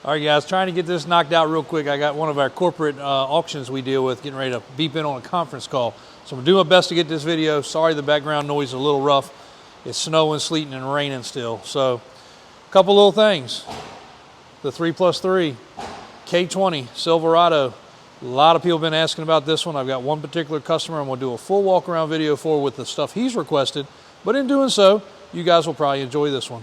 All right, guys, trying to get this knocked out real quick. I got one of our corporate auctions we deal with getting ready to beep in on a conference call. So I'm doing my best to get this video. Sorry the background noise is a little rough. It's snowing, sleeting, and raining still. So a couple little things. The 3+3 K20 Silverado. A lot of people have been asking about this one. I've got one particular customer I'm going to do a full walk around video for with the stuff he's requested. But in doing so, you guys will probably enjoy this one.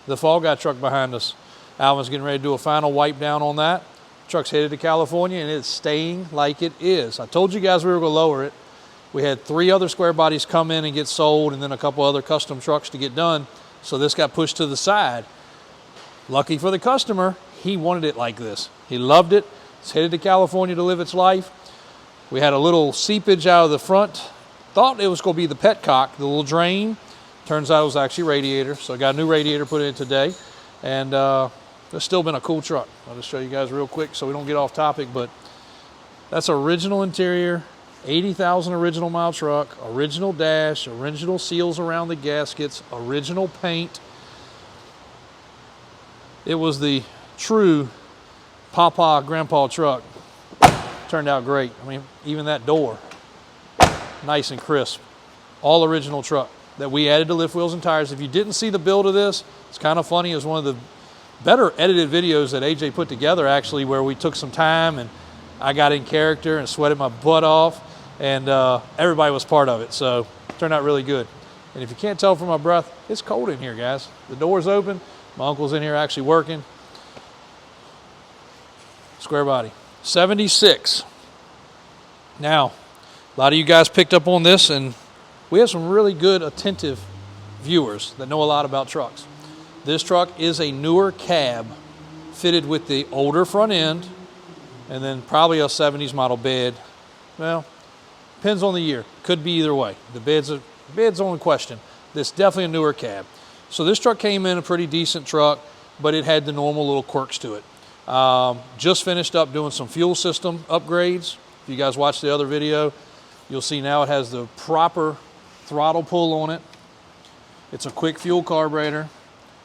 The Fall Guy truck behind us. Alvin's getting ready to do a final wipe down on that. Truck's headed to California and it's staying like it is. I told you guys we were going to lower it. We had 3 other square bodies come in and get sold and then a couple other custom trucks to get done. So this got pushed to the side. Lucky for the customer, he wanted it like this. He loved it. It's headed to California to live its life. We had a little seepage out of the front. Thought it was going to be the petcock, the little drain. Turns out it was actually radiator. So I got a new radiator put in today. And it's still been a cool truck. I'll just show you guys real quick so we don't get off topic, but that's original interior, 80,000 original mile truck, original dash, original seals around the gaskets, original paint. It was the true Papa Grandpa truck. Turned out great. I mean, even that door, nice and crisp. All original truck that we added to lift wheels and tires. If you didn't see the build of this, it's kind of funny. It was one of the better edited videos that AJ put together, actually, where we took some time and I got in character and sweated my butt off, and everybody was part of it. So it turned out really good. And if you can't tell from my breath, it's cold in here, guys. The door's open. My uncle's in here actually working. Square body. 76. Now, a lot of you guys picked up on this, and we have some really good, attentive viewers that know a lot about trucks. This truck is a newer cab fitted with the older front end and then probably a 70s model bed. Well, depends on the year. Could be either way. The bed's only question. This is definitely a newer cab. So this truck came in a pretty decent truck, but it had the normal little quirks to it. Just finished up doing some fuel system upgrades. If you guys watched the other video, you'll see now it has the proper throttle pull on it. It's a quick fuel carburetor.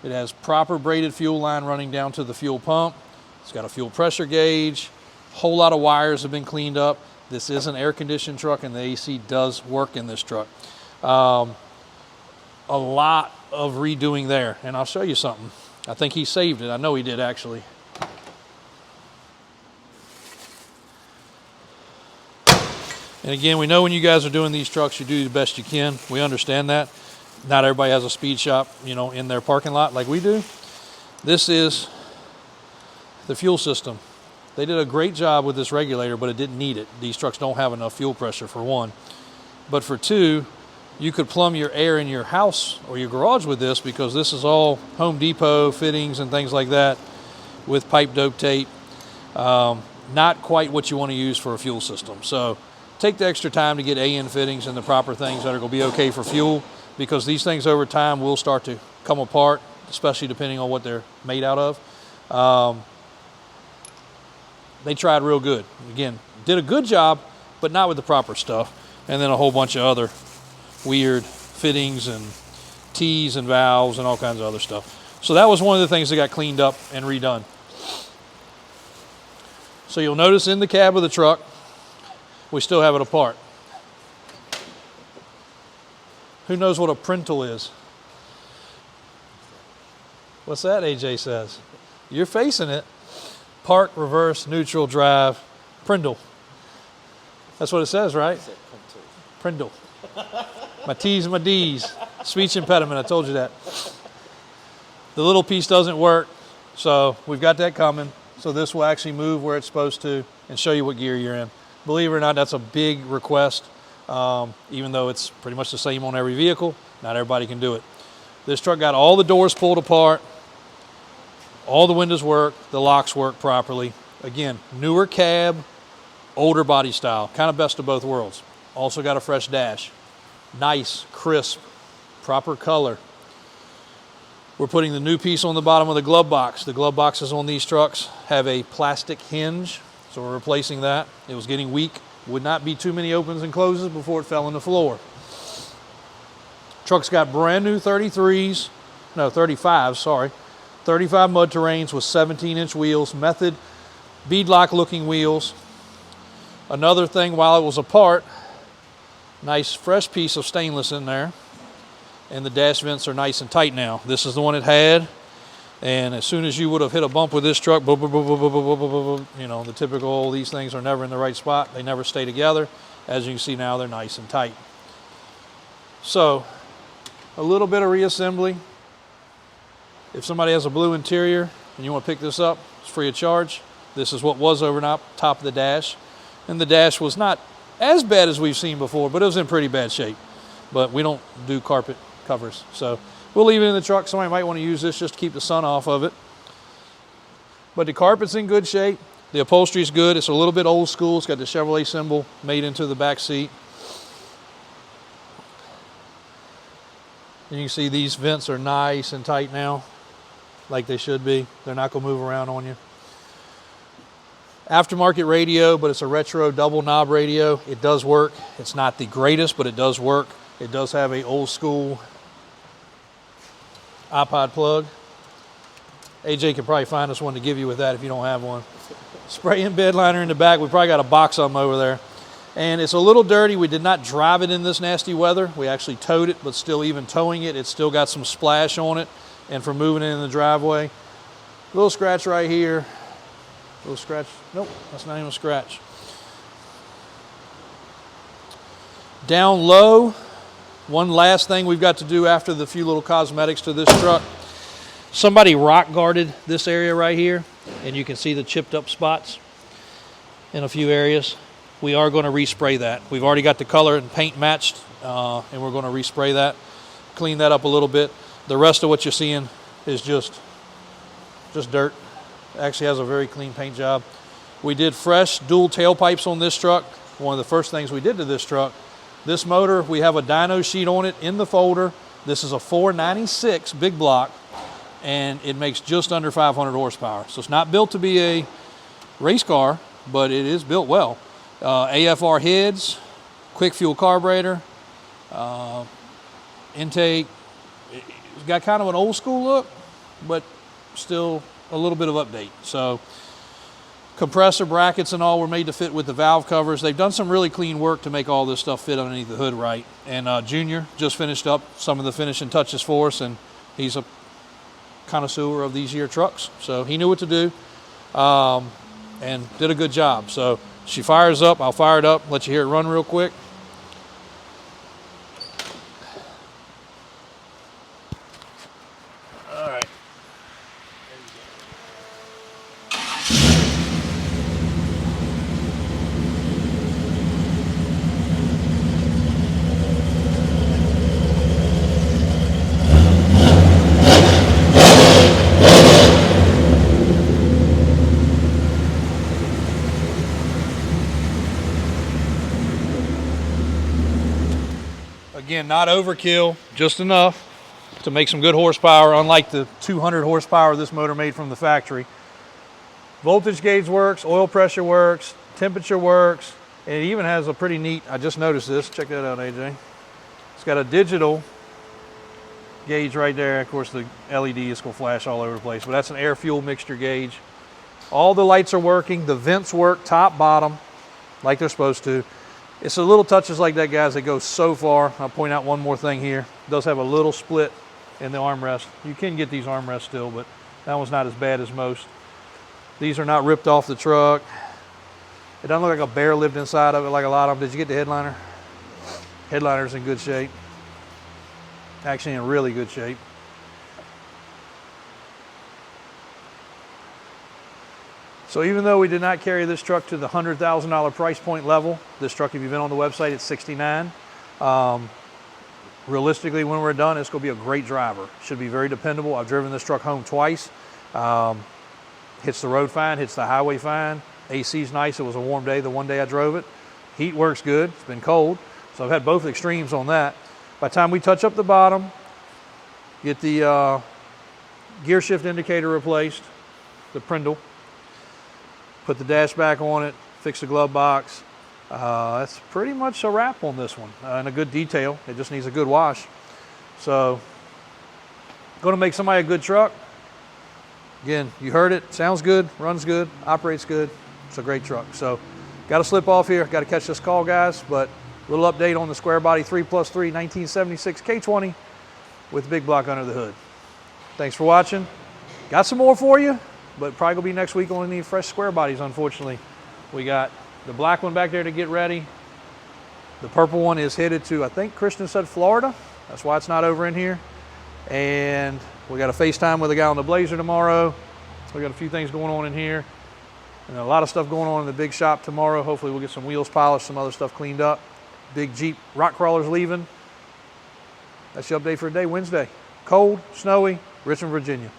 It has proper braided fuel line running down to the fuel pump. It's got a fuel pressure gauge. A whole lot of wires have been cleaned up. This is an air-conditioned truck, and the AC does work in this truck. A lot of redoing there, and I'll show you something. I think he saved it. I know he did, actually. And again, we know when you guys are doing these trucks, you do the best you can. We understand that. Not everybody has a speed shop, you know, in their parking lot like we do. This is the fuel system. They did a great job with this regulator, but it didn't need it. These trucks don't have enough fuel pressure, for one. But for two, you could plumb your air in your house or your garage with this, because this is all Home Depot fittings and things like that with pipe dope tape. Not quite what you want to use for a fuel system. So take the extra time to get AN fittings and the proper things that are going to be okay for fuel, because these things over time will start to come apart, especially depending on what they're made out of. They tried real good. Again, did a good job, but not with the proper stuff. And then a whole bunch of other weird fittings and T's and valves and all kinds of other stuff. So that was one of the things that got cleaned up and redone. So you'll notice in the cab of the truck, we still have it apart. Who knows what a printle is? What's that, AJ says? You're facing it. Park, reverse, neutral, drive, prindle. That's what it says, right? Prindle. My T's and my D's. Speech impediment, I told you that. The little piece doesn't work, so we've got that coming. So this will actually move where it's supposed to and show you what gear you're in. Believe it or not, that's a big request. Even though it's pretty much the same on every vehicle, not everybody can do it. This truck got all the doors pulled apart, all the windows work, the locks work properly. Again, newer cab, older body style, kind of best of both worlds. Also got a fresh dash. Nice, crisp, proper color. We're putting the new piece on the bottom of the glove box. The glove boxes on these trucks have a plastic hinge, so we're replacing that. It was getting weak. Would not be too many opens and closes before it fell on the floor. Truck's got brand new 35s, sorry. 35 mud terrains with 17-inch wheels, method beadlock looking wheels. Another thing, while it was apart, nice fresh piece of stainless in there. And the dash vents are nice and tight now. This is the one it had. And as soon as you would have hit a bump with this truck, boom, boom, boom, boom, boom, boom, boom, boom, boom, you know, the typical, these things are never in the right spot. They never stay together. As you can see now, they're nice and tight. So, a little bit of reassembly. If somebody has a blue interior and you want to pick this up, it's free of charge. This is what was over top of the dash. And the dash was not as bad as we've seen before, but it was in pretty bad shape. But we don't do carpet covers. So we'll leave it in the truck. Somebody might want to use this just to keep the sun off of it. But the carpet's in good shape. The upholstery's good. It's a little bit old school. It's got the Chevrolet symbol made into the back seat. And you can see these vents are nice and tight now, like they should be. They're not going to move around on you. Aftermarket radio, but it's a retro double knob radio. It does work. It's not the greatest, but it does work. It does have a old school iPod plug. AJ can probably find us one to give you with that if you don't have one. Spray and bed liner in the back. We probably got a box of them over there. And it's a little dirty. We did not drive it in this nasty weather. We actually towed it, but still even towing it, it's still got some splash on it. And for moving it in the driveway, little scratch right here. Little scratch. Nope, that's not even a scratch. Down low, one last thing we've got to do after the few little cosmetics to this truck. Somebody rock guarded this area right here, and you can see the chipped up spots in a few areas. We are going to respray that. We've already got the color and paint matched, and we're going to respray that, clean that up a little bit. The rest of what you're seeing is just dirt. Actually has a very clean paint job. We did fresh dual tailpipes on this truck. One of the first things we did to this truck. This motor, we have a dyno sheet on it in the folder. This is a 496 big block, and it makes just under 500 horsepower. So it's not built to be a race car, but it is built well. AFR heads, quick fuel carburetor, intake. It's got kind of an old school look, but still a little bit of update. So compressor brackets and all were made to fit with the valve covers. They've done some really clean work to make all this stuff fit underneath the hood right. And Junior just finished up some of the finishing touches for us, and he's a connoisseur of these here trucks. So he knew what to do and did a good job. So she fires up, I'll fire it up, let you hear it run real quick. All right. Again, not overkill, just enough to make some good horsepower, unlike the 200 horsepower this motor made from the factory. Voltage gauge works, oil pressure works, temperature works, and it even has a pretty neat, I just noticed this, check that out, AJ. It's got a digital gauge right there. Of course, the LED is going to flash all over the place, but that's an air-fuel mixture gauge. All the lights are working, the vents work top, bottom, like they're supposed to. It's the little touches like that, guys, that go so far. I'll point out one more thing here. It does have a little split in the armrest. You can get these armrests still, but that one's not as bad as most. These are not ripped off the truck. It doesn't look like a bear lived inside of it like a lot of them. Did you get the headliner? Headliner's in good shape. Actually in really good shape. So even though we did not carry this truck to the $100,000 price point level, this truck, if you've been on the website, it's $69,000. Realistically, when we're done, it's going to be a great driver. Should be very dependable. I've driven this truck home twice. Hits the road fine, hits the highway fine. AC's nice. It was a warm day the one day I drove it. Heat works good. It's been cold. So I've had both extremes on that. By the time we touch up the bottom, get the gear shift indicator replaced, the Prindle, put the dash back on it, fix the glove box. That's pretty much a wrap on this one. And a good detail. It just needs a good wash. So, going to make somebody a good truck. Again, you heard it, sounds good, runs good, operates good. It's a great truck. So got to slip off here, got to catch this call, guys, but a little update on the square body 3+3 1976 K20 with big block under the hood. Thanks for watching. Got some more for you, but probably gonna be next week. Only need fresh square bodies, unfortunately. We got the black one back there to get ready. The purple one is headed to, I think Kristen said Florida. That's why it's not over in here. And we got a FaceTime with a guy on the Blazer tomorrow. We got a few things going on in here. And a lot of stuff going on in the big shop tomorrow. Hopefully we'll get some wheels polished, some other stuff cleaned up. Big Jeep rock crawler's leaving. That's the update for today, Wednesday. Cold, snowy, Richmond, Virginia.